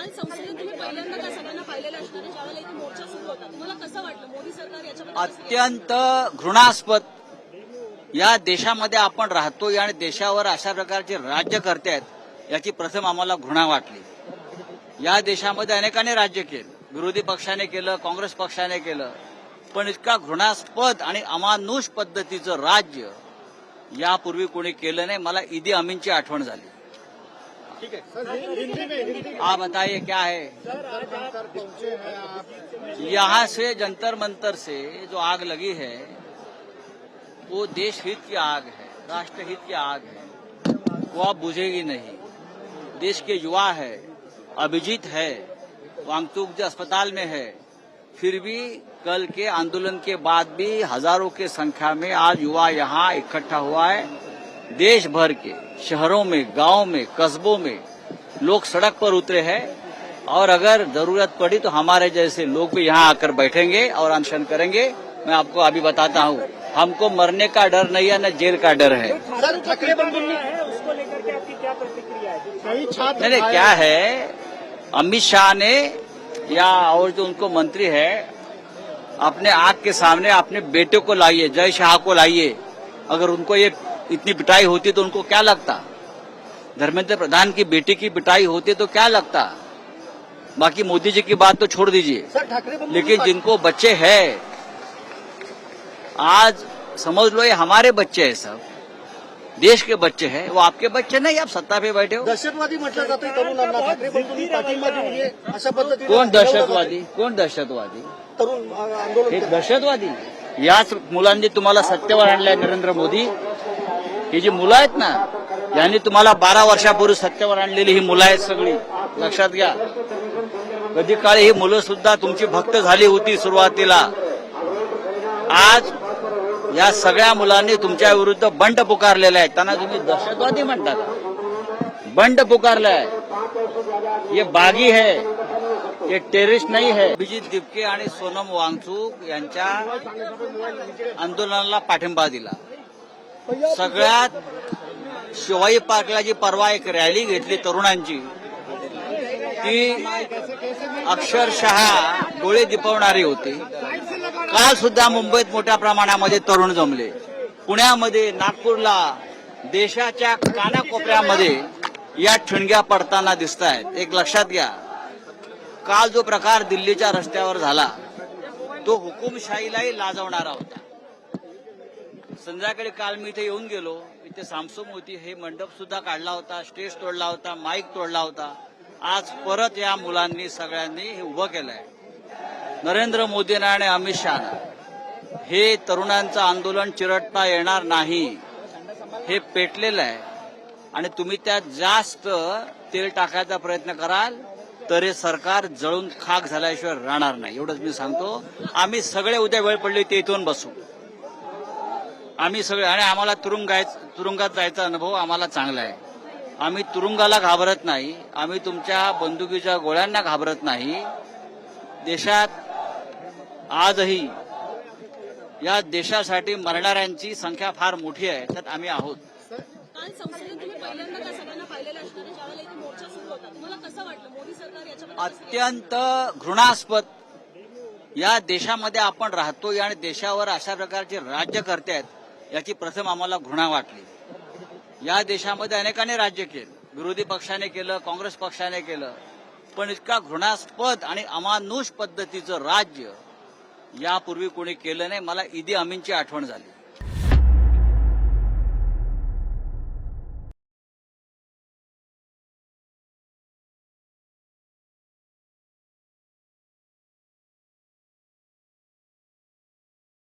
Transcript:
काल संसदेत तुम्ही पहिल्यांदा त्या सगळ्यांना पाहिलेलं असणार आहे, ज्यावेळेला इथे मोर्चा सुरू होता. तुम्हाला कसं वाटलं मोदी सरकार याच्यामध्ये अत्यंत घृणास्पद. या देशामध्ये आपण राहतोय आणि देशावर अशा प्रकारचे राज्य करतायत याची प्रथम आम्हाला घृणा वाटली. या देशामध्ये अनेकांनी राज्य केलं, विरोधी पक्षाने केलं, काँग्रेस पक्षाने केलं, पण इतका घृणास्पद आणि अमानुष पद्धतीचं राज्य यापूर्वी कोणी केलं नाही. मला ईदी अमीनची आठवण झाली. आप बताइए क्या है? यहाँ से जंतर मंतर से जो आग लगी है वो देश हित की आग है, राष्ट्रहित की आग है, वो अब बुझेगी नहीं. देश के युवा है, अभिजीत है, वांगचूक जो अस्पताल में है, फिर भी कल के आंदोलन के बाद भी हजारों की संख्या में आज युवा यहाँ इकट्ठा हुआ है. देश भर के शहरों में, गांव में, कस्बों में लोग सड़क पर उतरे हैं और अगर जरूरत पड़ी तो हमारे जैसे लोग भी यहाँ आकर बैठेंगे और अनशन करेंगे. मैं आपको अभी बताता हूँ, हमको मरने का डर नहीं है, न जेल का डर है. ठाकरे बंधु है, उसको लेकर के आपकी क्या प्रतिक्रिया है? नहीं, क्या है, अमित शाह ने या और जो उनको मंत्री है अपने आंख के सामने अपने बेटे को लाइए, जय शाह को लाइए. अगर उनको ये इतनी पिटाई होती तो उनको क्या लगता? धर्मेंद्र प्रधान की बेटी की पिटाई होती तो क्या लगता? बाकी मोदी जी की बात तो छोड़ दीजिए, लेकिन जिनको बच्चे हैं, आज समझ लो ये हमारे बच्चे हैं, सब देश के बच्चे हैं. वो आपके बच्चे नहीं, आप सत्ता पे बैठे हो. दहशतवादी म्हटलं जातं तरुणांना. ठाकरे बंधूंनी पाठिंबा देऊन अशा पद्धतीने कोण दहशतवादी? कोण दहशतवादी? तरुण आंदोलन हे दहशतवादी. याच मुलांनी तुम्हाला सत्तेवर आणलंय. नरेंद्र मोदी, ही जी मुलं आहेत ना, यांनी तुम्हाला 12 वर्षापूर्वी सत्तेवर आणलेली ही मुलं आहेत सगळी. लक्षात घ्या. कधी काळी ही मुलं सुद्धा तुमची भक्त झाली होती सुरुवातीला. आज या सगळ्या मुलांनी तुमच्या विरुद्ध बंड पुकारलेला आहे. त्यांना तुम्ही दहशतवादी म्हणता का? बंड पुकारलाय. ये बागी है, ये टेररिस्ट नहीं है. अभिजीत दिपके आणि सोनम वांगचूक यांच्या आंदोलनाला पाठिंबा दिला. सगळ्यात शिवाई पार्कला जी परवा एक रॅली घेतली तरुणांची, ती अक्षरशः डोळे दिपवणारी होती. काल सुद्धा मुंबईत मोठ्या प्रमाणामध्ये तरुण जमले. पुण्यामध्ये, नागपूरला, देशाच्या कानाकोपऱ्यामध्ये या ठिणग्या पडताना दिसत आहेत. एक लक्षात घ्या, काल जो प्रकार दिल्लीच्या रस्त्यावर झाला तो हुकुमशाहीलाही लाजवणारा होता. संध्याकाळी काल मी इथे येऊन गेलो, इथे सामसूम होती, हे मंडप सुद्धा काढला होता, स्टेज तोडला होता, माईक तोडला होता. आज परत या मुलांनी सगळ्यांनी हे उभं केलंय. नरेंद्र मोदींना आणि अमित शहाना हे तरुणांचं आंदोलन चिरडता येणार नाही, हे पेटलेलं आहे. आणि तुम्ही त्यात जास्त तेल टाकायचा प्रयत्न कराल तर हे सरकार जळून खाक झाल्याशिवाय राहणार नाही. एवढंच मी सांगतो. आम्ही सगळे उद्या वेळ पडली ते इथून बसू. आम्ही सगळे, आणि आम्हाला तुरुंगात जायचा अनुभव आम्हाला चांगला आहे. आम्ही तुरुंगाला घाबरत नाही, आम्ही तुमच्या बंदुकीच्या गोळ्यांना घाबरत नाही. देशात आजही या देशासाठी मरणाऱ्यांची संख्या फार मोठी आहे, त्यात आम्ही आहोत. काल संसदेत तुम्ही पहिल्यांदा त्या सगळ्यांना पाहिलेलं असणार आहे, ज्यावेळेला इथे मोर्चा सुरू होता. तुम्हाला कसं वाटलं मोदी सरकार याच्यामध्ये अत्यंत घृणास्पद. या देशामध्ये आपण राहतोय आणि देशावर अशा प्रकारचे राज्य करतायत याची प्रथम आम्हाला घृणा वाटली. या देशामध्ये अनेकांनी राज्य केलं, विरोधी पक्षाने केलं, काँग्रेस पक्षाने केलं, पण इतका घृणास्पद आणि अमानुष पद्धतीचं राज्य यापूर्वी कोणी केलं नाही. मला ईदी अमीनची आठवण झाली.